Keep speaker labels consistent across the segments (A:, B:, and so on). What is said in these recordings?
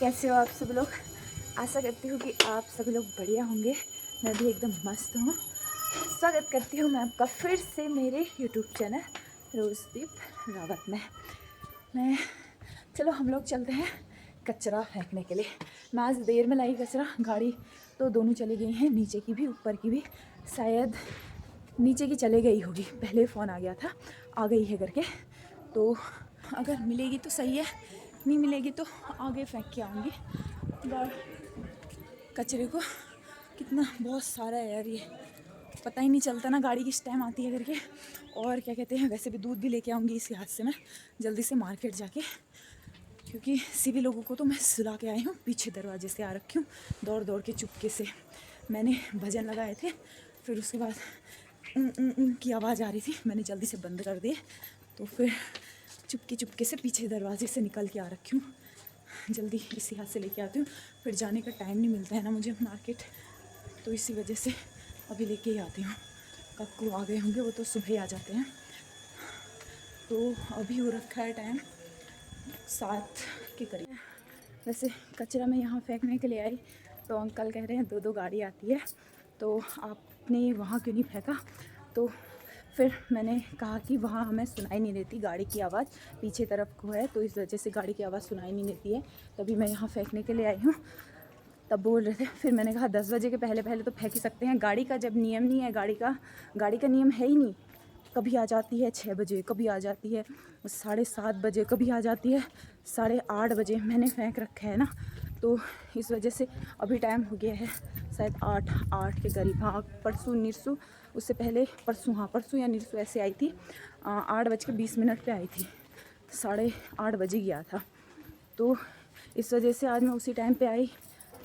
A: कैसे हो आप सब लोग। आशा करती हूँ कि आप सभी लोग बढ़िया होंगे। मैं भी एकदम मस्त हूँ। स्वागत करती हूँ मैं आपका फिर से मेरे YouTube चैनल रोज़दीप रावत में। चलो हम लोग चलते हैं कचरा फेंकने के लिए। मैं आज देर में लाई कचरा, गाड़ी तो दोनों चली गई हैं, नीचे की भी ऊपर की भी। शायद नीचे की चले गई होगी, पहले फ़ोन आ गया था आ गई है करके। तो अगर मिलेगी तो सही है, नहीं मिलेगी तो आगे फेंक के आऊँगी। कचरे को कितना बहुत सारा है यार, ये पता ही नहीं चलता ना गाड़ी किस टाइम आती है करके। और क्या कहते हैं, वैसे भी दूध भी लेके आऊँगी इसी हाथ से मैं जल्दी से मार्केट जाके, क्योंकि सभी लोगों को तो मैं सुला के आई हूँ, पीछे दरवाजे से आ रखी हूँ दौड़ दौड़ के चुपके से। मैंने भजन लगाए थे, फिर उसके बाद की आवाज़ आ रही थी, मैंने जल्दी से बंद कर दिए। तो फिर चुपके चुपके से पीछे दरवाजे से निकल के आ रखी हूँ, जल्दी इसी हाथ से लेके आती हूँ। फिर जाने का टाइम नहीं मिलता है ना मुझे मार्केट, तो इसी वजह से अभी लेके ही आती हूँ। कक्कू आ गए होंगे, वो तो सुबह ही आ जाते हैं। तो अभी हो रखा है टाइम 7 के करीब। वैसे कचरा मैं यहाँ फेंकने के लिए आई तो अंकल कह रहे हैं 2-2 गाड़ी आती है, तो आपने वहाँ क्यों नहीं फेंका। तो फिर मैंने कहा कि वहाँ हमें सुनाई नहीं देती गाड़ी की आवाज़, पीछे तरफ को है तो इस वजह से गाड़ी की आवाज़ सुनाई नहीं देती है, तभी मैं यहाँ फेंकने के लिए आई हूँ। तब बोल रहे थे, फिर मैंने कहा 10 बजे के पहले पहले तो फेंक ही सकते हैं। गाड़ी का जब नियम नहीं है, गाड़ी का नियम है ही नहीं। कभी आ जाती है 6 बजे, कभी आ जाती है 7:30 बजे, कभी आ जाती है 8:30 बजे। मैंने फेंक रखा है ना, तो इस वजह से अभी टाइम हो गया है शायद 8 के करीब। हाँ परसों निरसू, उससे पहले परसों या निरसू ऐसे आई थी, 8:20 पे आई थी, 8:30 बजे गया था। तो इस वजह से आज मैं उसी टाइम पे आई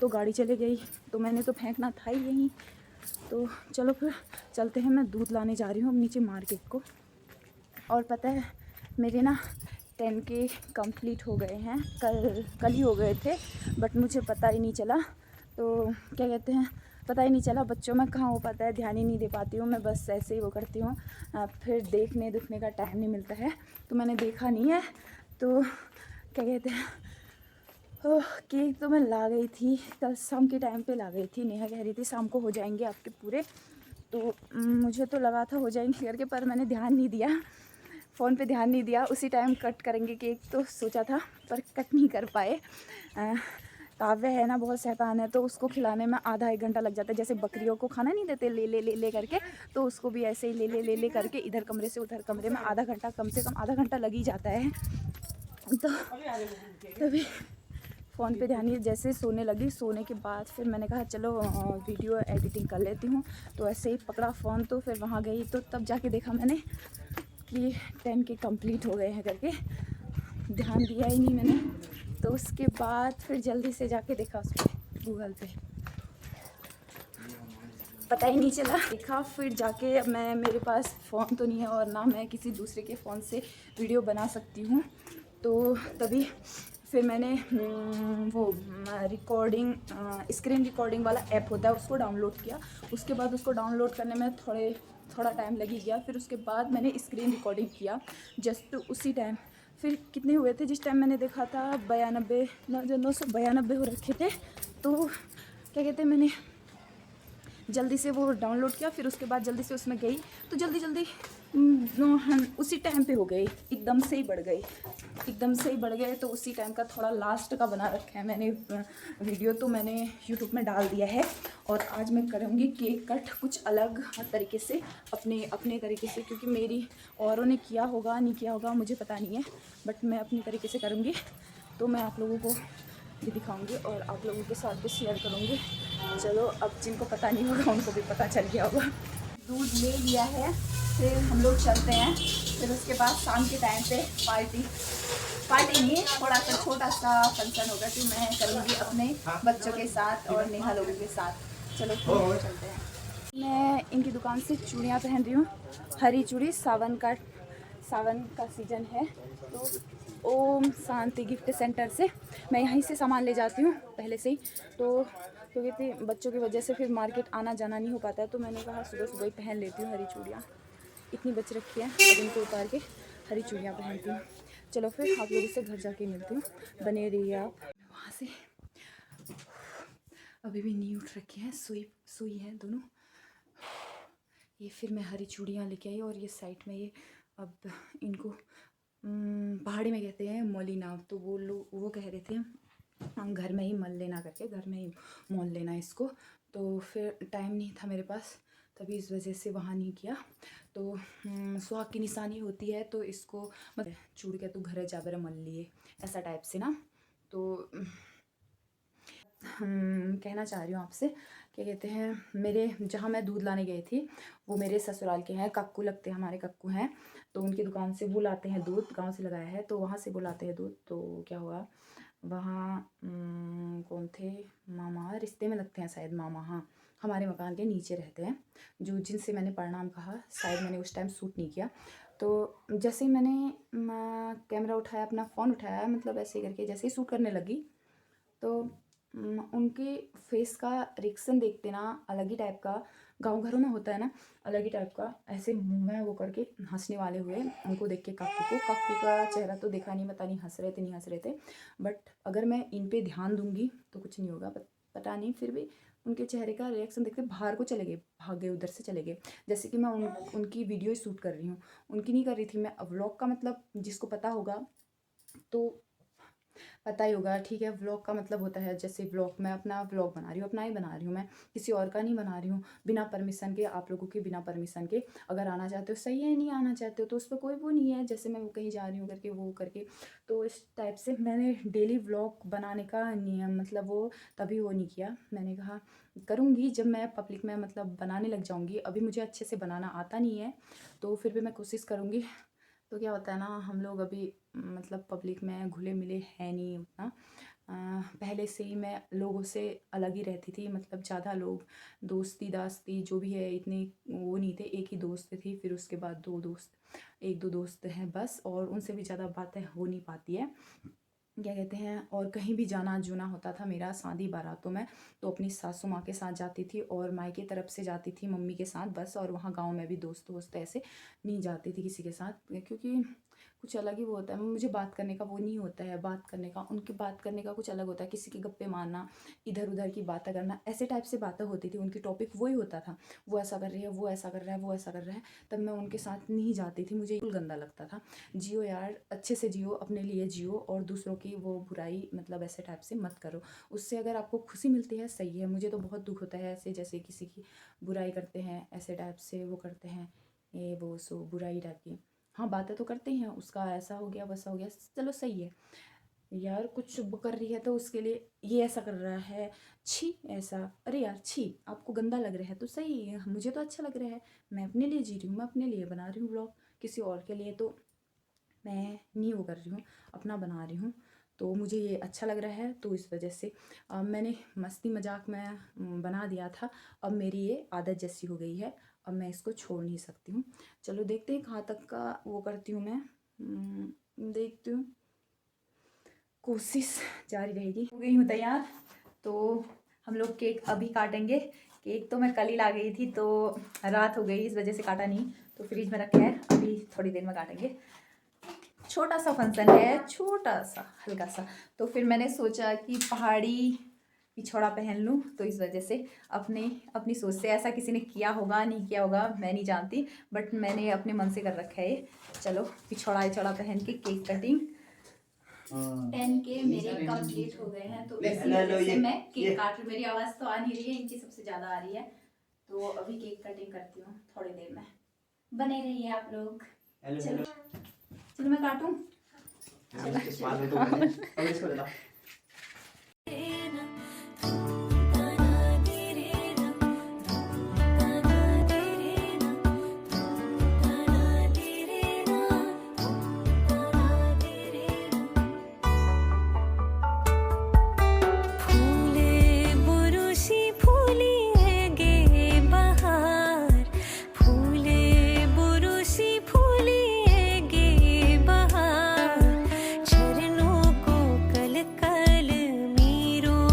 A: तो गाड़ी चली गई, तो मैंने तो फेंकना था ही यहीं। तो चलो फिर चलते हैं, मैं दूध लाने जा रही हूँ अब नीचे मार्केट को। और पता है मेरे ना 10K कंप्लीट हो गए हैं, कल ही हो गए थे, बट मुझे पता ही नहीं चला। तो क्या कहते हैं, पता ही नहीं चला, बच्चों में कहाँ हो पाता है, ध्यान ही नहीं दे पाती हूँ मैं, बस ऐसे ही वो करती हूँ। फिर देखने दुखने का टाइम नहीं मिलता है, तो मैंने देखा नहीं है। तो क्या कहते हैं, केक तो मैं ला गई थी, कल शाम के टाइम पे ला गई थी। नेहा कह रही थी शाम को हो जाएंगे आपके पूरे, तो मुझे तो लगा था हो जाएंगे करके, पर मैंने ध्यान नहीं दिया, फ़ोन पे ध्यान नहीं दिया। उसी टाइम कट करेंगे केक तो सोचा था, पर कट नहीं कर पाए। काव्य है ना बहुत शैतान है, तो उसको खिलाने में आधा 1 घंटा लग जाता है। जैसे बकरियों को खाना नहीं देते ले करके, तो उसको भी ऐसे ही ले करके इधर कमरे से उधर कमरे में आधा घंटा, कम से कम आधा घंटा लग ही जाता है। तो तभी फ़ोन पे ध्यान नहीं, जैसे सोने लगी, सोने के बाद फिर मैंने कहा चलो वीडियो एडिटिंग कर लेती हूँ। तो ऐसे ही पकड़ा फ़ोन, तो फिर वहाँ गई तो तब जाके देखा मैंने कि 10K कंप्लीट हो गए हैं करके, ध्यान दिया ही नहीं मैंने। तो उसके बाद फिर जल्दी से जाके देखा उस पर गूगल पे, पता ही नहीं चला। देखा फिर जाके, अब मेरे पास फ़ोन तो नहीं है और ना मैं किसी दूसरे के फ़ोन से वीडियो बना सकती हूँ, तो तभी फिर मैंने वो रिकॉर्डिंग स्क्रीन रिकॉर्डिंग वाला ऐप होता है उसको डाउनलोड किया। उसके बाद उसको डाउनलोड करने में थोड़ा टाइम लग ही गया। फिर उसके बाद मैंने स्क्रीन रिकॉर्डिंग किया जस्ट उसी टाइम। फिर कितने हुए थे जिस टाइम मैंने देखा था, 992 हो रखे थे। तो क्या कहते हैं, मैंने जल्दी से वो डाउनलोड किया, फिर उसके बाद जल्दी से उसमें गई, तो जल्दी उसी टाइम पे हो गए, एकदम से ही बढ़ गए। तो उसी टाइम का थोड़ा लास्ट का बना रखा है मैंने वीडियो, तो मैंने यूट्यूब में डाल दिया है। और आज मैं करूँगी केक कट कुछ अलग तरीके से, अपने तरीके से, क्योंकि मेरी औरों ने किया होगा नहीं किया होगा मुझे पता नहीं है, बट मैं अपनी तरीके से करूँगी। तो मैं आप लोगों को भी दिखाऊंगी और आप लोगों के साथ भी शेयर करूँगी। चलो अब जिनको पता नहीं होगा उनको भी पता चल गया होगा। दूध ले लिया है, फिर हम लोग चलते हैं। फिर उसके बाद शाम के टाइम पे पार्टी नहीं, थोड़ा सा छोटा सा फंक्शन होगा कि मैं करूँगी अपने बच्चों के साथ और नेहा लोगों के साथ। चलो फिर चलते हैं। मैं इनकी दुकान से चूड़ियाँ पहन रही हूँ, हरी चूड़ी, सावन का सीज़न है, तो ओम शांति गिफ्ट सेंटर से मैं यहीं से सामान ले जाती हूँ पहले से ही। तो क्योंकि बच्चों की वजह से फिर मार्केट आना जाना नहीं हो पाता है, तो मैंने कहा सुबह ही पहन लेती हूँ हरी चूड़ियाँ। इतनी बच रखी है, अब इनको उतार के हरी चूड़ियाँ पहनती हूँ। चलो फिर आप लोगों से घर जाके मिलती हूँ, बने रहिए आप। वहाँ से अभी भी नहीं उठ रखे हैं, सोई हैं दोनों। ये फिर मैं हरी चूड़ियाँ लेके आई और ये साइड में ये अब इनको पहाड़ी में कहते हैं मौलीना, तो वो लोग वो कह रहे थे हम घर में ही मल लेना करके, घर में ही मोल लेना इसको। तो फिर टाइम नहीं था मेरे पास, तभी इस वजह से वहाँ नहीं किया। तो सुहाग की निशानी होती है तो इसको मतलब चूड़ के तू घर जा बर मल लिए, ऐसा टाइप से ना। तो कहना चाह रही हूँ आपसे, क्या कहते हैं, मेरे जहाँ मैं दूध लाने गई थी वो मेरे ससुराल के हैं, कक्कू लगते हैं, हमारे कक्कू हैं। तो उनकी दुकान से वो लाते हैं दूध, गांव से लगाया है तो वहाँ से वो लाते हैं दूध। तो क्या हुआ वहाँ कौन थे, मामा, रिश्ते में लगते हैं शायद मामा, हाँ, हमारे मकान के नीचे रहते हैं, जो जिनसे मैंने प्रणाम कहा। शायद मैंने उस टाइम शूट नहीं किया। तो जैसे ही मैंने कैमरा उठाया, अपना फ़ोन उठाया, मतलब ऐसे करके जैसे ही शूट करने लगी, तो उनके फेस का रिएक्शन देखते ना अलग ही टाइप का, गांव घरों में होता है ना अलग ही टाइप का, ऐसे मुंह में वो करके हंसने वाले हुए उनको देख के। काकू का चेहरा तो देखा नहीं, पता नहीं हंस रहे थे नहीं हंस रहे थे, बट अगर मैं इन पे ध्यान दूंगी तो कुछ नहीं होगा, पता नहीं। फिर भी उनके चेहरे का रिएक्शन देखते बाहर को चले गए, भाग गए, उधर से चले गए। जैसे कि मैं उनकी वीडियो ही शूट कर रही हूँ, उनकी नहीं कर रही थी मैं। व्लॉग का मतलब जिसको पता होगा तो पता ही होगा, ठीक है। व्लॉग का मतलब होता है, जैसे व्लॉग, मैं अपना व्लॉग बना रही हूँ, अपना ही बना रही हूँ, मैं किसी और का नहीं बना रही हूँ, बिना परमिशन के, आप लोगों के बिना परमिशन के। अगर आना चाहते हो सही है, नहीं आना चाहते हो तो उस पर कोई वो नहीं है, जैसे मैं कहीं जा रही हूँ करके वो करके। तो इस टाइप से मैंने डेली व्लॉग बनाने का नियम, मतलब वो तभी वो नहीं किया। मैंने कहा करूँगी जब मैं पब्लिक में मतलब बनाने लग जाऊँगी। अभी मुझे अच्छे से बनाना आता नहीं है, तो फिर भी मैं कोशिश करूँगी। तो क्या होता है ना, हम लोग अभी मतलब पब्लिक में घुले मिले हैं नहीं उतना। पहले से ही मैं लोगों से अलग ही रहती थी, मतलब ज़्यादा लोग दोस्ती दास्ती जो भी है इतने वो नहीं थे। एक ही दोस्त थी, फिर उसके बाद एक दो दोस्त हैं बस, और उनसे भी ज़्यादा बातें हो नहीं पाती है, क्या कहते हैं। और कहीं भी जाना जुना होता था मेरा शादी बारातों में, तो अपनी सासू माँ के साथ जाती थी और मायके तरफ से जाती थी मम्मी के साथ बस। और वहाँ गांव में भी दोस्त ऐसे नहीं जाती थी किसी के साथ, क्योंकि कुछ अलग ही वो होता है। मुझे बात करने का वो नहीं होता है, बात करने का, उनकी बात करने का कुछ अलग होता है। किसी के गप्पे मारना, इधर उधर की बातें करना, ऐसे टाइप से बातें होती थी। उनकी टॉपिक वही होता था, वो ऐसा कर रही है, वो ऐसा कर रहा है, वो ऐसा कर रहा है। तब मैं उनके साथ नहीं जाती थी, मुझे बिल्कुल गंदा लगता था। जियो यार, अच्छे से जियो, अपने लिए जियो, और दूसरों की वो बुराई मतलब ऐसे टाइप से मत करो। उससे अगर आपको खुशी मिलती है सही है, मुझे तो बहुत दुख होता है ऐसे, जैसे किसी की बुराई करते हैं, ऐसे टाइप से वो करते हैं, ये वो सो बुराई टाइप की। हाँ, बातें तो करते हैं, उसका ऐसा हो गया वैसा हो गया, चलो सही है यार। कुछ कर रही है तो उसके लिए ये ऐसा कर रहा है, छी ऐसा, अरे यार छी, आपको गंदा लग रहा है तो सही है, मुझे तो अच्छा लग रहा है, मैं अपने लिए जी रही हूँ, मैं अपने लिए बना रही हूँ व्लॉग। किसी और के लिए तो मैं नहीं वो कर रही हूँ, अपना बना रही हूँ। तो मुझे ये अच्छा लग रहा है, तो इस वजह से मैंने मस्ती मजाक में बना दिया था। अब मेरी ये आदत जैसी हो गई है, अब मैं इसको छोड़ नहीं सकती हूँ। चलो देखते हैं कहाँ तक का वो करती हूँ मैं, देखती हूँ, कोशिश जारी रहेगी। हो गई हूँ तैयार, तो हम लोग केक अभी काटेंगे। केक तो मैं कल ही ला गई थी, तो रात हो गई इस वजह से काटा नहीं, तो फ्रिज में रखा है, अभी थोड़ी देर में काटेंगे। छोटा सा फंक्शन है, छोटा सा हल्का सा, तो फिर मैंने सोचा कि पहाड़ी पिछौड़ा पहन लूँ, तो इस वजह से अपनी सोच से, ऐसा किसी ने किया होगा नहीं किया होगा मैं नहीं जानती, बट मैंने अपने मन से कर रखा है। चलो पिछौड़ा पहन के केक कटिंग पेन के मेरे कंप्लीट हो गए हैं, तो इसी वजह से मैं केक काट रही। मेरी आवाज़ तो आ नहीं रही है, इनकी सबसे ज़्यादा आ रही है, तो अभी केक कटिंग करती हूँ थोड़ी देर में, बने रहिए आप लोग। चलो मैं काटूं।
B: चरणों को कल कल मीरों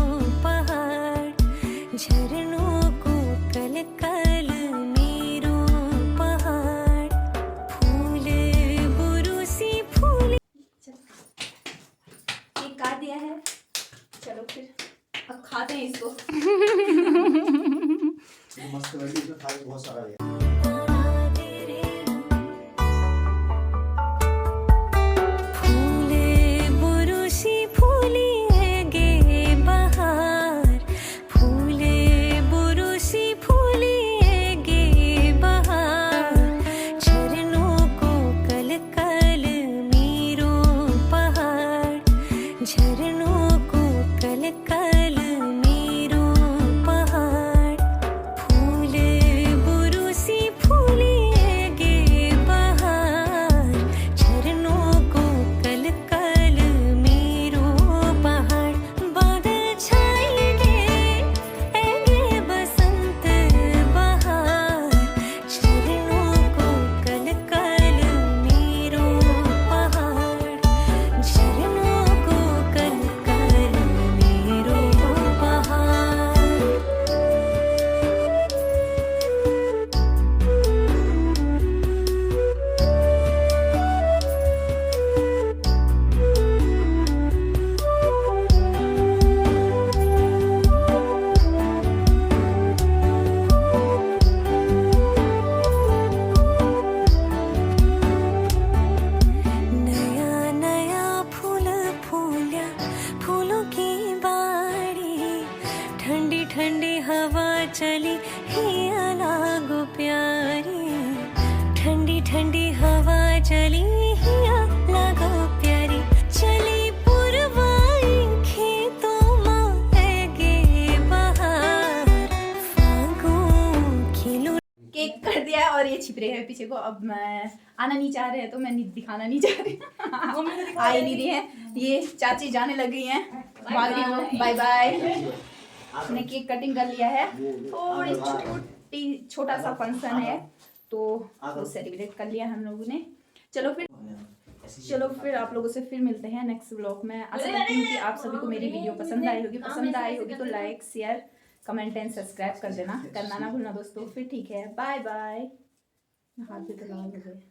B: ठंडी हवा चली हिया लागो प्यारी, ठंडी ठंडी हवा चली हिया लागो प्यारी, चली पुरवाई खेतों में गे बहार, फागुन खिलो।
A: केक कर दिया और ये छिप रहे हैं पीछे को। अब मैं आना नहीं चाह रहे हैं तो मैं दिखाना नहीं चाह रही आ ही नहीं रही है। ये चाची जाने लग गई हैं, भाग रही हो, बाय बाय। आपने केक कटिंग कर लिया है, थोड़ी छोटा सा फंक्शन है तो वो सेलिब्रेट कर लिया हम लोगों ने। चलो फिर आप लोगों से फिर मिलते हैं नेक्स्ट व्लॉग में। आशा करती हूँ कि आप सभी को मेरी वीडियो पसंद आई होगी तो like share comment and subscribe कर देना, करना ना भूलना दोस्तों। फिर ठीक है, बाय बाय। हाथ भी तो लगा